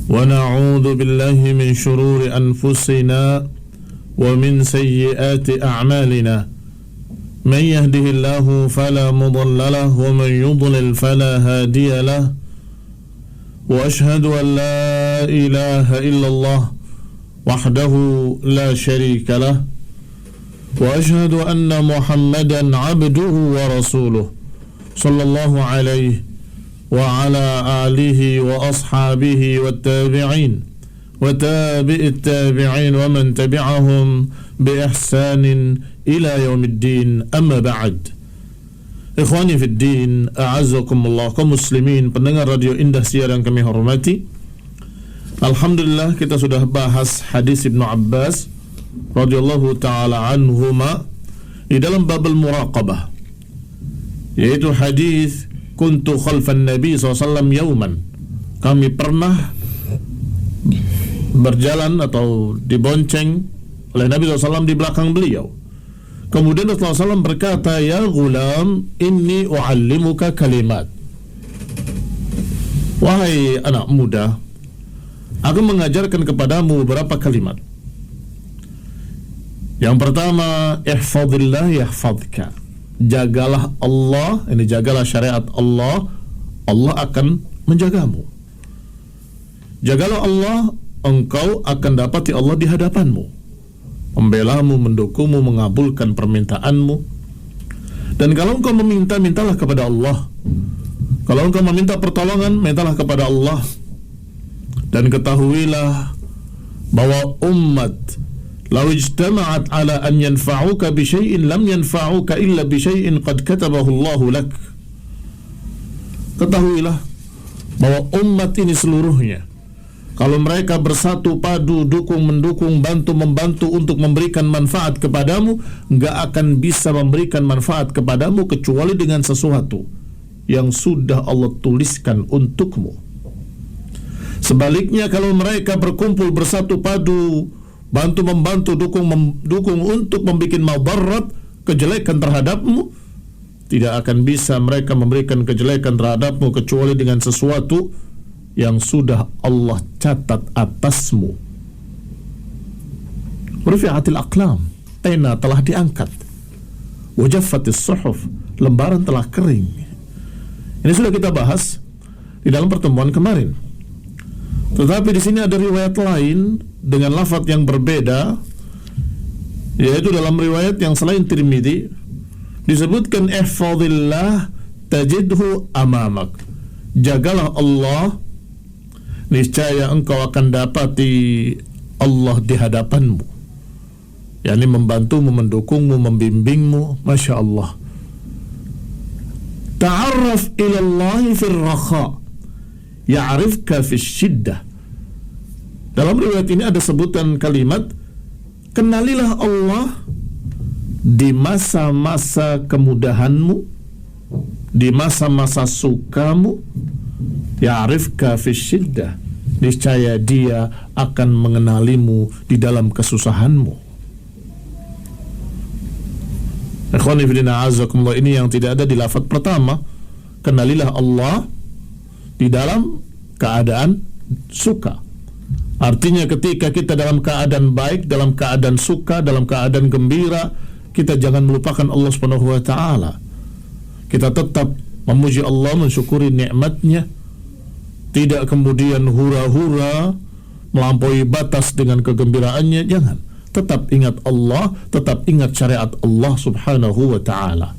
ونعوذ بالله من شرور أنفسنا ومن سيئات أعمالنا من يهده الله فلا مضل له ومن يضلل فلا هادي له وأشهد أن لا إله إلا الله وحده لا شريك له وأشهد أن محمدا عبده ورسوله صلى الله عليه وعلى آله وأصحابه والتابعين وتابع التابعين ومن تبعهم بإحسان إلى يوم الدين. أما بعد, ikhwani fid din, a'azzakumullah, kaum muslimin pendengar radio Indah Siar yang kami hormati. Alhamdulillah, kita sudah bahas hadis Ibnu Abbas radhiyallahu taala anhuma di dalam babul muraqabah, yaitu hadis kuntu khalfan Nabi SAW yauman. Kami pernah berjalan atau dibonceng oleh Nabi SAW di belakang beliau. Kemudian Rasulullah SAW berkata, ya gulam, inni u'allimuka kalimat. Wahai anak muda, aku mengajarkan kepadamu beberapa kalimat. Yang pertama, ihfadillah yahfadka. Jagalah Allah, ini jagalah syariat Allah, Allah akan menjagamu. Jagalah Allah, engkau akan dapati Allah di hadapanmu, membelamu, mendukungmu, mengabulkan permintaanmu. Dan kalau engkau meminta, mintalah kepada Allah. Kalau engkau meminta pertolongan, mintalah kepada Allah. Dan ketahuilah bahwa umat law ijtama'at ala an yanfa'uka bi syai'in lam yanfa'uka illa bi syai'in qad katabahu Allahu lak. Ketahuilah bahwa umat ini seluruhnya, kalau mereka bersatu padu, dukung-mendukung, bantu-membantu untuk memberikan manfaat kepadamu, enggak akan bisa memberikan manfaat kepadamu kecuali dengan sesuatu yang sudah Allah tuliskan untukmu. Sebaliknya, kalau mereka berkumpul bersatu padu, bantu-membantu, dukung untuk membuat madarat, kejelekan terhadapmu, tidak akan bisa mereka memberikan kejelekan terhadapmu kecuali dengan sesuatu yang sudah Allah catat atasmu. Rufi'atil aqlam, pena telah diangkat. Wajaffatis suhuf, lembaran telah kering. Ini sudah kita bahas di dalam pertemuan kemarin. Tetapi di sini ada riwayat lain dengan lafaz yang berbeda, yaitu dalam riwayat yang selain Tirmidzi disebutkan ihfazillah tajidhu amamak. Jagalah Allah, niscaya engkau akan dapati Allah di hadapanmu, yakni membantumu, mendukungmu, membimbingmu. Masya Allah. Ta'arraf ila Allah fil rakha ya'rifka fis syiddah. Dalam riwayat ini ada sebutan kalimat, kenalilah Allah di masa-masa kemudahanmu, di masa-masa sukamu. Ya'rifka fis syiddah, niscaya dia akan mengenalimu di dalam kesusahanmu. Ikhwani fillah, a'azzakumullah, ini yang tidak ada di lafaz pertama. Kenalilah Allah di dalam keadaan suka. Artinya ketika kita dalam keadaan baik, dalam keadaan suka, dalam keadaan gembira, kita jangan melupakan Allah Subhanahu wa taala. Kita tetap memuji Allah, mensyukuri nikmatnya, tidak kemudian hura-hura melampaui batas dengan kegembiraannya. Jangan. Tetap ingat Allah, tetap ingat syariat Allah Subhanahu wa taala.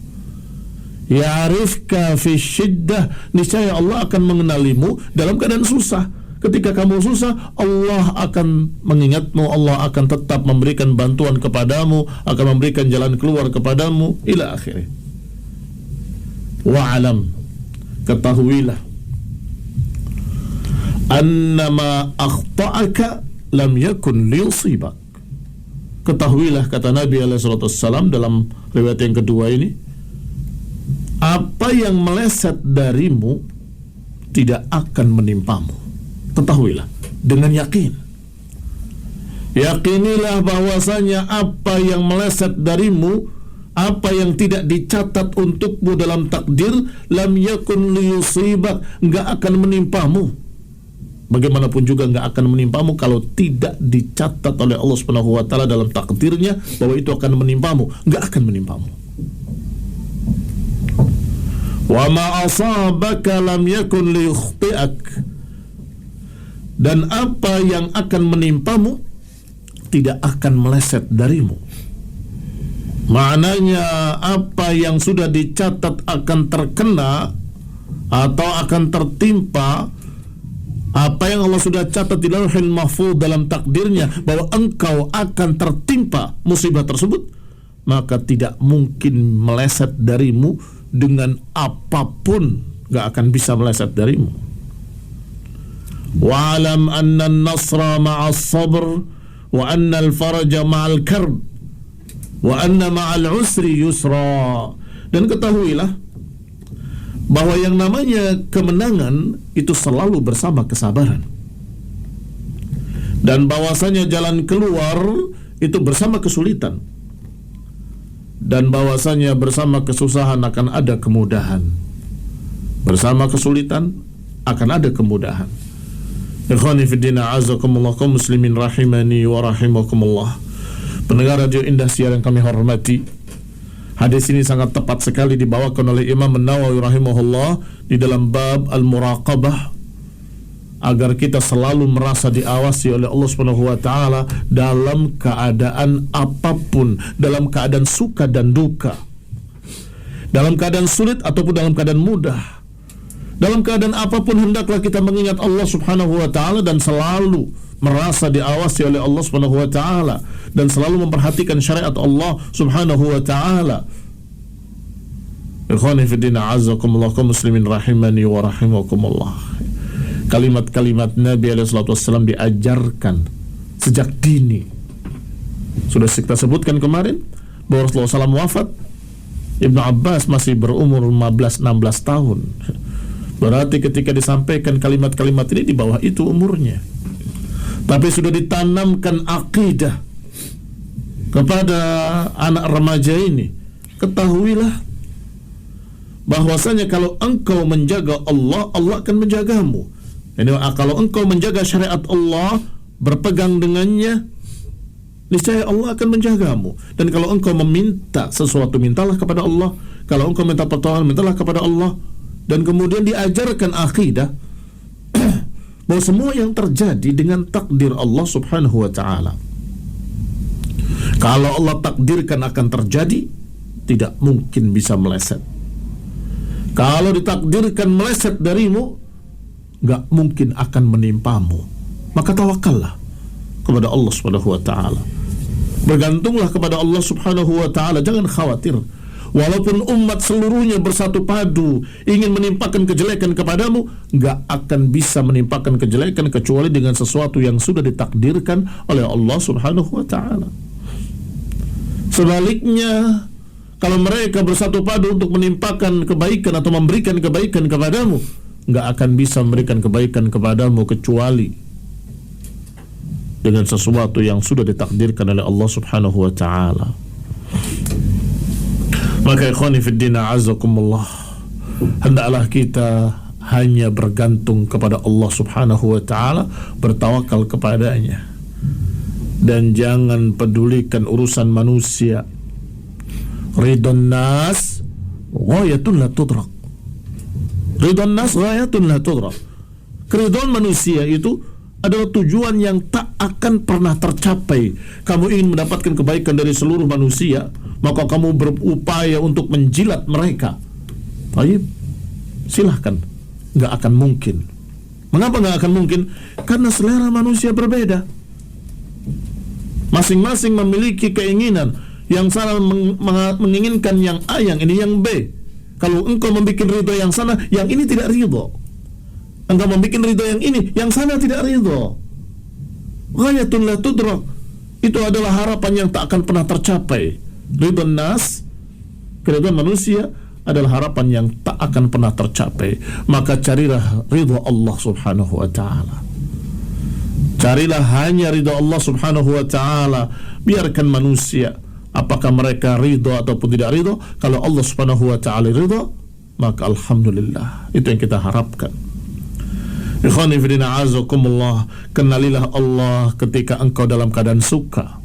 Ya'rifka fi syiddah, niscaya Allah akan mengenalimu dalam keadaan susah. Ketika kamu susah, Allah akan mengingatmu, Allah akan tetap memberikan bantuan kepadamu, akan memberikan jalan keluar kepadamu, ila akhirnya. Wa'alam, ketahuilah, annama akhta'aka lam yakun liyusibak. Ketahuilah, kata Nabi SAW dalam riwayat yang kedua ini, apa yang meleset darimu tidak akan menimpamu. Ketahuilah dengan yakin. Yakinilah bahwasanya apa yang meleset darimu, apa yang tidak dicatat untukmu dalam takdir, lam yakun liyusibak, enggak akan menimpamu. bagaimanapun juga nggak akan menimpamu kalau tidak dicatat oleh Allah Subhanahu wa taala dalam takdirnya bahwa itu akan menimpamu, nggak akan menimpamu. Wa ma asabaka lam yakun liyukhti'ak, dan apa yang akan menimpamu tidak akan meleset darimu. Maknanya apa yang sudah dicatat akan terkena atau akan tertimpa, apa yang Allah sudah catat di Lauhul Mahfuz dalam takdirnya bahwa engkau akan tertimpa musibah tersebut, maka tidak mungkin meleset darimu dengan apapun, gak akan bisa meleset darimu. Wa'alam anna an-nasra ma'as sabr wa anna al-faraja ma'al karb wa anna ma'al usri yusra. Dan ketahuilah bahwa yang namanya kemenangan itu selalu bersama kesabaran, dan bahwasanya jalan keluar itu bersama kesulitan, dan bahwasanya bersama kesusahan akan ada kemudahan. Bersama kesulitan akan ada kemudahan. Ikhwani fiddina azakumullah, kaum muslimin rahimani wa rahimakumullah, pendengar Radio Indah Siar yang kami hormati, hadis ini sangat tepat sekali dibawakan oleh Imam An-Nawawi rahimahullah di dalam bab al-muraqabah, agar kita selalu merasa diawasi oleh Allah Subhanahu wa taala dalam keadaan apapun, dalam keadaan suka dan duka, dalam keadaan sulit ataupun dalam keadaan mudah. Dalam keadaan apapun hendaklah kita mengingat Allah Subhanahu wa taala dan selalu merasa diawasi oleh Allah Subhanahu wa taala dan selalu memperhatikan syariat Allah Subhanahu wa taala. Ikhwani fi din a'azzakumullah, kaum muslimin rahimani wa rahimakumullah. Kalimat-kalimat Nabi SAW diajarkan sejak dini. Sudah kita sebutkan kemarin bahwa Rasulullah SAW wafat, Ibnu Abbas masih berumur 15-16 tahun. Berarti ketika disampaikan kalimat-kalimat ini di bawah itu umurnya, tapi sudah ditanamkan akidah kepada anak remaja ini. Ketahuilah bahwasanya kalau engkau menjaga Allah, Allah akan menjagamu. Jadi kalau engkau menjaga syariat Allah, berpegang dengannya, niscaya Allah akan menjagamu. Dan kalau engkau meminta sesuatu, mintalah kepada Allah. Kalau engkau minta pertolongan, mintalah kepada Allah. Dan kemudian diajarkan akidah bahwa semua yang terjadi dengan takdir Allah Subhanahu wa taala. Kalau Allah takdirkan akan terjadi, tidak mungkin bisa meleset. Kalau ditakdirkan meleset darimu, gak mungkin akan menimpamu. Maka tawakallah kepada Allah Subhanahu wa taala. Bergantunglah kepada Allah Subhanahu wa taala, jangan khawatir. Walaupun umat seluruhnya bersatu padu ingin menimpakan kejelekan kepadamu, gak akan bisa menimpakan kejelekan kecuali dengan sesuatu yang sudah ditakdirkan oleh Allah Subhanahu wa ta'ala. Sebaliknya, kalau mereka bersatu padu untuk menimpakan kebaikan atau memberikan kebaikan kepadamu, gak akan bisa memberikan kebaikan kepadamu kecuali dengan sesuatu yang sudah ditakdirkan oleh Allah Subhanahu wa ta'ala. Maka ikhwani fiddin a'azzakumullah, hendaklah kita hanya bergantung kepada Allah Subhanahu wa ta'ala, bertawakal kepadanya, dan jangan pedulikan urusan manusia. Ridon nas ghayatun la tudrak. Ridon nas ghayatun la tudrak. Keridhaan manusia itu adalah tujuan yang tak akan pernah tercapai. Kamu ingin mendapatkan kebaikan dari seluruh manusia, maka kamu berupaya untuk menjilat mereka. Baik, silahkan. Nggak akan mungkin. Mengapa nggak akan mungkin? Karena selera manusia berbeda. Masing-masing memiliki keinginan. Yang sana menginginkan yang A, yang ini yang B. Kalau engkau membuat ridho yang sana, yang ini tidak ridho. Engkau membuat ridho yang ini, yang sana tidak ridho. Ghayatun la tudrak. Itu adalah harapan yang tak akan pernah tercapai. Ridho nas, keridhaan manusia, adalah harapan yang tak akan pernah tercapai. Maka carilah ridho Allah Subhanahu wa ta'ala. Carilah hanya ridho Allah Subhanahu wa ta'ala. Biarkan manusia, apakah mereka ridho ataupun tidak ridho. Kalau Allah Subhanahu wa ta'ala ridho, maka alhamdulillah, itu yang kita harapkan. Ikhwani fillah azakumullah, kenalilah Allah ketika engkau dalam keadaan suka.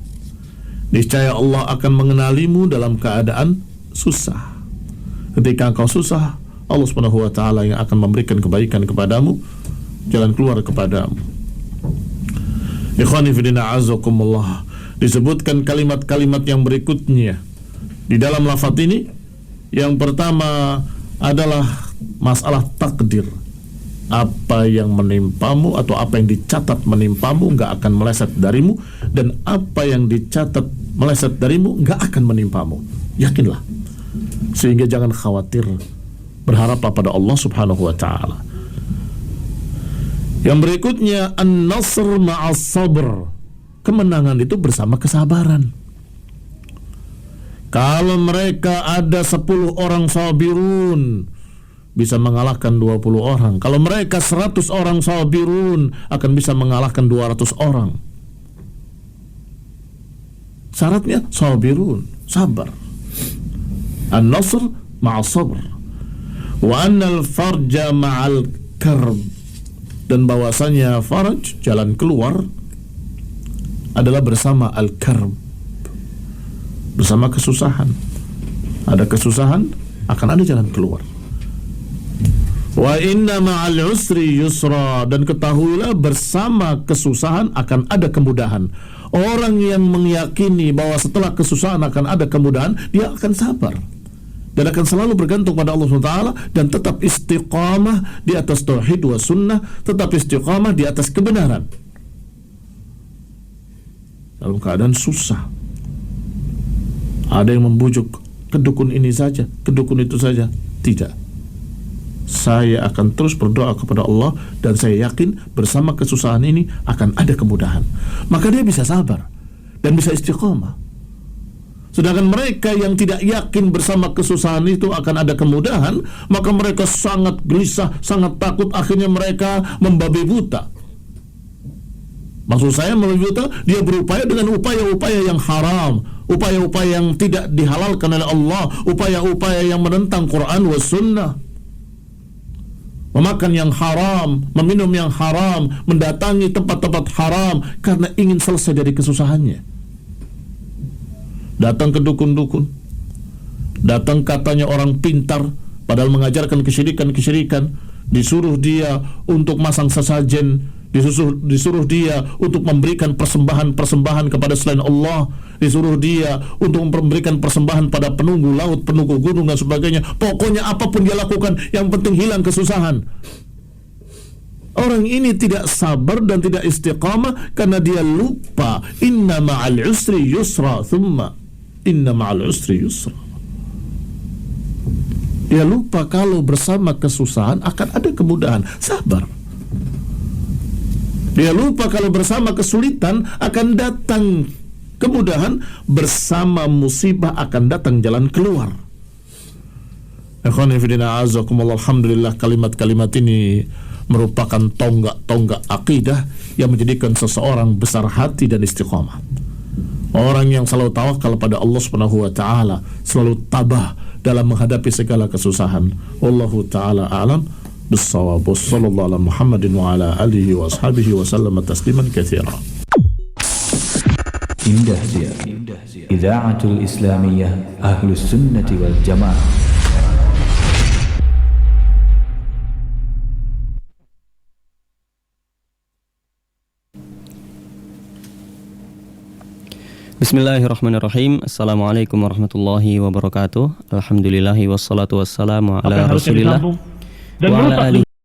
Niscaya Allah akan mengenalimu dalam keadaan susah. Ketika engkau susah, Allah Subhanahu wa taala yang akan memberikan kebaikan kepadamu, jalan keluar kepadamu. Ikhwani fillah azakumullah, disebutkan kalimat-kalimat yang berikutnya di dalam lafaz ini. Yang pertama adalah masalah takdir. Apa yang menimpamu atau apa yang dicatat menimpamu nggak akan meleset darimu, dan apa yang dicatat meleset darimu nggak akan menimpamu. Yakinlah, sehingga jangan khawatir, berharaplah pada Allah Subhanahu wa taala. Yang berikutnya, an-nasr ma'as sabr. Kemenangan itu bersama kesabaran. Kalau mereka ada 10 orang sabirun, bisa mengalahkan 20 orang. Kalau mereka 100 orang sabirun, akan bisa mengalahkan 200 orang. Syaratnya sabirun, sabar. An-nasr ma'as sabr. Wa annal farja ma'al karb. Dan bahwasanya faraj, jalan keluar, adalah bersama al-karb, bersama kesusahan. Ada kesusahan, akan ada jalan keluar. Wa inna ma'al usri yusra. Dan ketahuilah, bersama kesusahan akan ada kemudahan. Orang yang meyakini bahwa setelah kesusahan akan ada kemudahan, dia akan sabar dan akan selalu bergantung pada Allah SWT, dan tetap istiqamah di atas tauhid wa sunnah, tetap istiqamah di atas kebenaran dalam keadaan susah. Ada yang membujuk, ke dukun ini saja, ke dukun itu saja. Tidak. Saya akan terus berdoa kepada Allah, dan saya yakin bersama kesusahan ini akan ada kemudahan. Maka dia bisa sabar dan bisa istiqamah. Sedangkan mereka yang tidak yakin bersama kesusahan itu akan ada kemudahan, maka mereka sangat gelisah, sangat takut, akhirnya mereka membabi buta. Maksud saya membabi buta, dia berupaya dengan upaya-upaya yang haram, upaya-upaya yang tidak dihalalkan oleh Allah, upaya-upaya yang menentang Quran wa sunnah. Memakan yang haram, meminum yang haram, mendatangi tempat-tempat haram karena ingin selesai dari kesusahannya. Datang ke dukun-dukun, datang katanya orang pintar, padahal mengajarkan kesyirikan-kesyirikan. Disuruh dia untuk masang sesajen, disuruh dia untuk memberikan persembahan-persembahan kepada selain Allah, disuruh dia untuk memberikan persembahan pada penunggu laut, penunggu gunung dan sebagainya. Pokoknya apapun dia lakukan, yang penting hilang kesusahan. Orang ini tidak sabar dan tidak istiqamah karena dia lupa inna ma'al usri yusra, thumma inna ma'al usri yusra. Dia lupa kalau bersama kesusahan akan ada kemudahan. Sabar. Dia lupa kalau bersama kesulitan akan datang kemudahan, bersama musibah akan datang jalan keluar. Alhamdulillah, kalimat-kalimat ini merupakan tonggak-tonggak akidah yang menjadikan seseorang besar hati dan istiqamah. Orang yang selalu tawakal pada Allah Subhanahu wa taala, selalu tabah dalam menghadapi segala kesusahan. Wallahu taala a'lam bis-shawab. Wassallallahu ala Muhammadin wa ala alihi wa ashabihi wa sallama tasliman katsira. Indah Dia, Idaatul Islamiyah Ahlus Sunnati wal Jamaah. Bismillahirrahmanirrahim. Assalamualaikum warahmatullahi wabarakatuh. Alhamdulillahi wassalatu wassalamu ala Rasulillah wa ala alihi